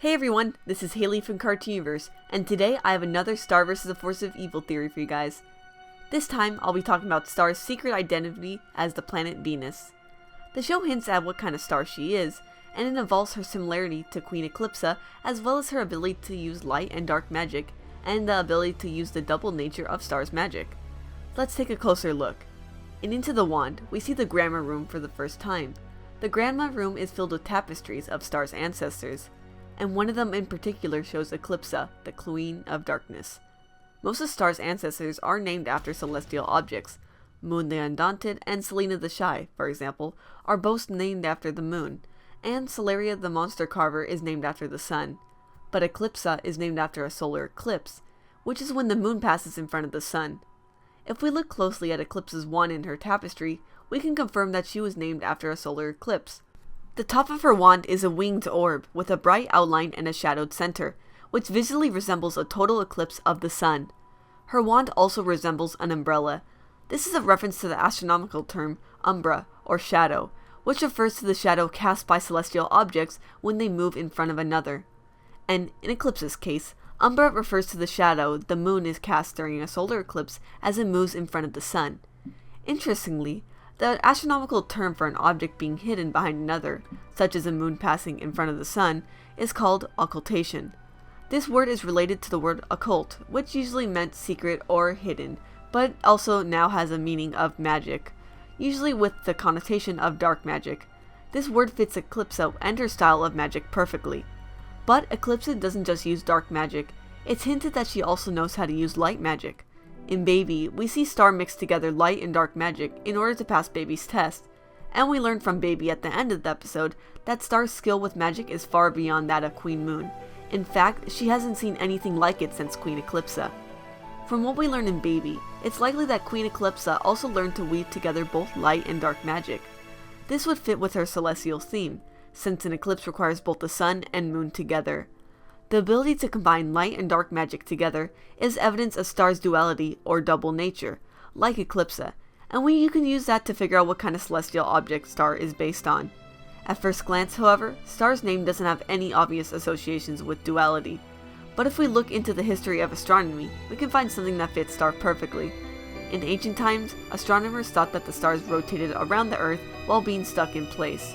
Hey everyone, this is Haley from Cartooniverse, and today I have another Star vs. a Force of Evil theory for you guys. This time, I'll be talking about Star's secret identity as the planet Venus. The show hints at what kind of star she is, and it involves her similarity to Queen Eclipsa, as well as her ability to use light and dark magic, and the ability to use the double nature of Star's magic. Let's take a closer look. In Into the Wand, we see the Grandma Room for the first time. The Grandma Room is filled with tapestries of Star's ancestors, and one of them in particular shows Eclipsa, the Queen of Darkness. Most of Star's ancestors are named after celestial objects. Moon the Undaunted and Selena the Shy, for example, are both named after the moon, and Solaria the Monster Carver is named after the sun. But Eclipsa is named after a solar eclipse, which is when the moon passes in front of the sun. If we look closely at Eclipsa's wand in her tapestry, we can confirm that she was named after a solar eclipse. The top of her wand is a winged orb with a bright outline and a shadowed center, which visually resembles a total eclipse of the sun. Her wand also resembles an umbrella. This is a reference to the astronomical term umbra, or shadow, which refers to the shadow cast by celestial objects when they move in front of another. And in Eclipse's case, umbra refers to the shadow the moon is cast during a solar eclipse as it moves in front of the sun. Interestingly, the astronomical term for an object being hidden behind another, such as a moon passing in front of the sun, is called occultation. This word is related to the word occult, which usually meant secret or hidden, but also now has a meaning of magic, usually with the connotation of dark magic. This word fits Eclipsa and her style of magic perfectly. But Eclipsa doesn't just use dark magic, it's hinted that she also knows how to use light magic. In Baby, we see Star mix together light and dark magic in order to pass Baby's test, and we learn from Baby at the end of the episode that Star's skill with magic is far beyond that of Queen Moon. In fact, she hasn't seen anything like it since Queen Eclipsa. From what we learn in Baby, it's likely that Queen Eclipsa also learned to weave together both light and dark magic. This would fit with her celestial theme, since an eclipse requires both the sun and moon together. The ability to combine light and dark magic together is evidence of Star's duality or double nature, like Eclipsa, and you can use that to figure out what kind of celestial object Star is based on. At first glance, however, Star's name doesn't have any obvious associations with duality, but if we look into the history of astronomy, we can find something that fits Star perfectly. In ancient times, astronomers thought that the stars rotated around the Earth while being stuck in place.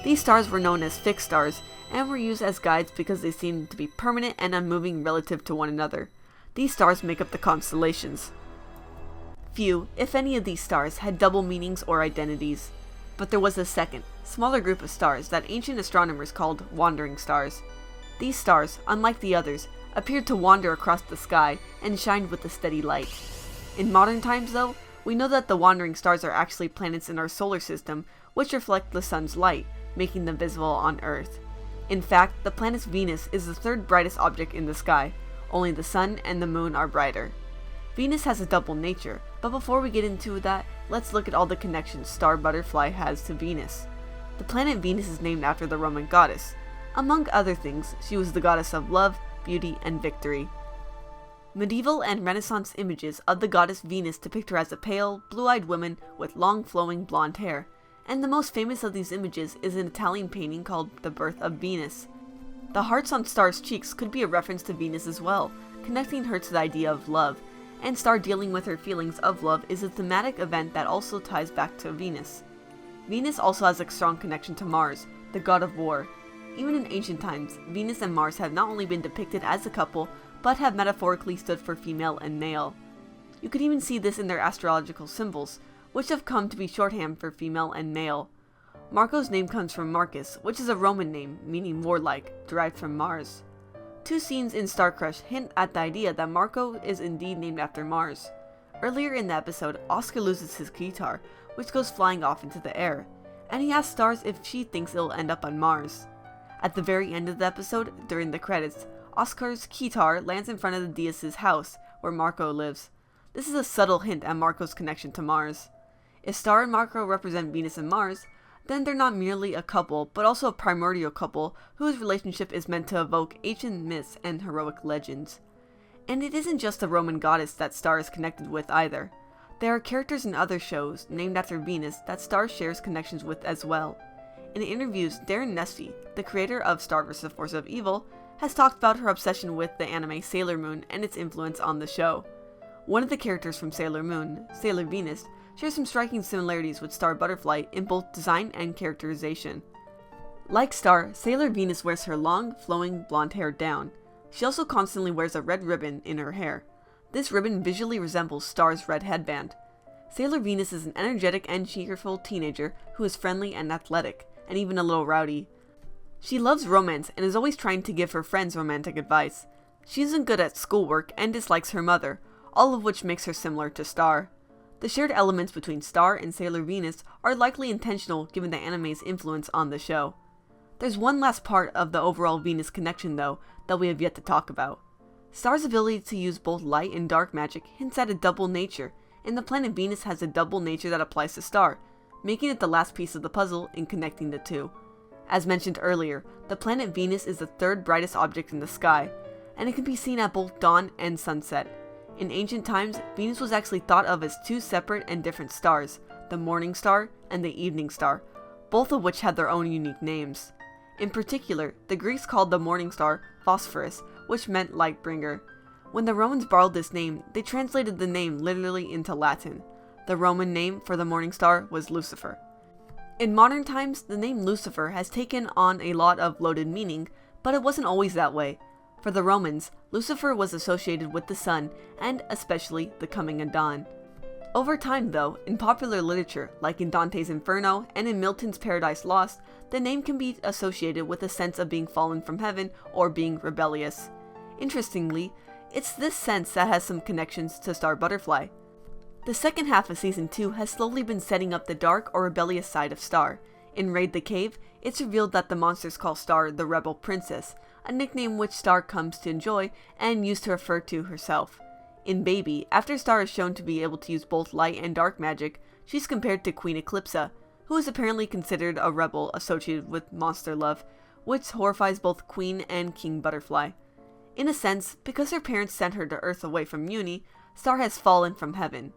These stars were known as fixed stars, and were used as guides because they seemed to be permanent and unmoving relative to one another. These stars make up the constellations. Few, if any of these stars, had double meanings or identities. But there was a second, smaller group of stars that ancient astronomers called wandering stars. These stars, unlike the others, appeared to wander across the sky and shined with a steady light. In modern times, though, we know that the wandering stars are actually planets in our solar system which reflect the sun's light, making them visible on Earth. In fact, the planet Venus is the third brightest object in the sky. Only the sun and the moon are brighter. Venus has a double nature, but before we get into that, let's look at all the connections Star Butterfly has to Venus. The planet Venus is named after the Roman goddess. Among other things, she was the goddess of love, beauty, and victory. Medieval and Renaissance images of the goddess Venus depict her as a pale, blue-eyed woman with long flowing blonde hair. And the most famous of these images is an Italian painting called The Birth of Venus. The hearts on Star's cheeks could be a reference to Venus as well, connecting her to the idea of love, and Star dealing with her feelings of love is a thematic event that also ties back to Venus. Venus also has a strong connection to Mars, the god of war. Even in ancient times, Venus and Mars have not only been depicted as a couple, but have metaphorically stood for female and male. You could even see this in their astrological symbols, which have come to be shorthand for female and male. Marco's name comes from Marcus, which is a Roman name, meaning warlike, derived from Mars. Two scenes in Star Crush hint at the idea that Marco is indeed named after Mars. Earlier in the episode, Oscar loses his guitar, which goes flying off into the air, and he asks Stars if she thinks it'll end up on Mars. At the very end of the episode, during the credits, Oscar's guitar lands in front of the Diaz's house, where Marco lives. This is a subtle hint at Marco's connection to Mars. If Star and Marco represent Venus and Mars, then they're not merely a couple, but also a primordial couple whose relationship is meant to evoke ancient myths and heroic legends. And it isn't just the Roman goddess that Star is connected with either. There are characters in other shows named after Venus that Star shares connections with as well. In interviews, Darren Nesty, the creator of Star vs. the Force of Evil, has talked about her obsession with the anime Sailor Moon and its influence on the show. One of the characters from Sailor Moon, Sailor Venus, shares some striking similarities with Star Butterfly in both design and characterization. Like Star, Sailor Venus wears her long, flowing blonde hair down. She also constantly wears a red ribbon in her hair. This ribbon visually resembles Star's red headband. Sailor Venus is an energetic and cheerful teenager who is friendly and athletic, and even a little rowdy. She loves romance and is always trying to give her friends romantic advice. She isn't good at schoolwork and dislikes her mother, all of which makes her similar to Star. The shared elements between Star and Sailor Venus are likely intentional given the anime's influence on the show. There's one last part of the overall Venus connection though that we have yet to talk about. Star's ability to use both light and dark magic hints at a double nature, and the planet Venus has a double nature that applies to Star, making it the last piece of the puzzle in connecting the two. As mentioned earlier, the planet Venus is the third brightest object in the sky, and it can be seen at both dawn and sunset. In ancient times, Venus was actually thought of as two separate and different stars, the morning star and the evening star, both of which had their own unique names. In particular, the Greeks called the morning star Phosphorus, which meant light bringer. When the Romans borrowed this name, they translated the name literally into Latin. The Roman name for the morning star was Lucifer. In modern times, the name Lucifer has taken on a lot of loaded meaning, but it wasn't always that way. For the Romans, Lucifer was associated with the sun, and especially the coming of dawn. Over time though, in popular literature, like in Dante's Inferno and in Milton's Paradise Lost, the name can be associated with a sense of being fallen from heaven or being rebellious. Interestingly, it's this sense that has some connections to Star Butterfly. The second half of Season 2 has slowly been setting up the dark or rebellious side of Star. In Raid the Cave, it's revealed that the monsters call Star the Rebel Princess, a nickname which Star comes to enjoy and use to refer to herself. In Baby, after Star is shown to be able to use both light and dark magic, she's compared to Queen Eclipsa, who is apparently considered a rebel associated with monster love, which horrifies both Queen and King Butterfly. In a sense, because her parents sent her to Earth away from Uni, Star has fallen from heaven.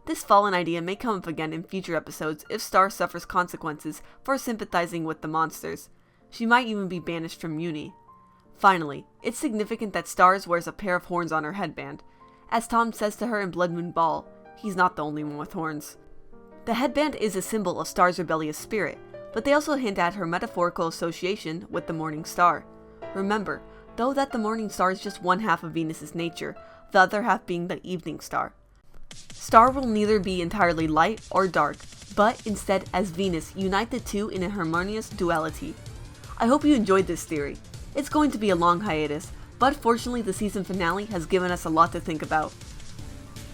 This fallen idea may come up again in future episodes if Star suffers consequences for sympathizing with the monsters. She might even be banished from Uni. Finally, it's significant that Stars wears a pair of horns on her headband. As Tom says to her in Blood Moon Ball, he's not the only one with horns. The headband is a symbol of Star's rebellious spirit, but they also hint at her metaphorical association with the morning star. Remember, though, that the morning star is just one half of Venus's nature, the other half being the evening star. Star will neither be entirely light or dark, but instead, as Venus, unite the two in a harmonious duality. I hope you enjoyed this theory. It's going to be a long hiatus, but fortunately the season finale has given us a lot to think about.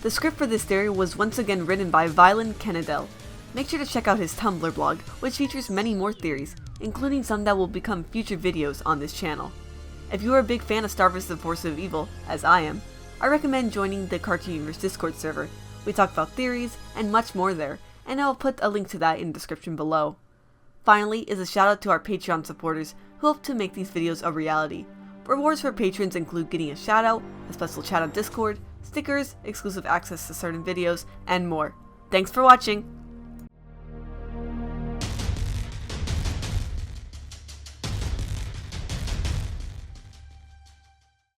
The script for this theory was once again written by Vylan Kennedell. Make sure to check out his Tumblr blog, which features many more theories, including some that will become future videos on this channel. If you are a big fan of Star vs. the Force of Evil, as I am, I recommend joining the Cartoon Universe Discord server. We talk about theories and much more there, and I will put a link to that in the description below. Finally is a shout out to our Patreon supporters who help to make these videos a reality. Rewards for patrons include getting a shout out, a special chat on Discord, stickers, exclusive access to certain videos, and more. Thanks for watching!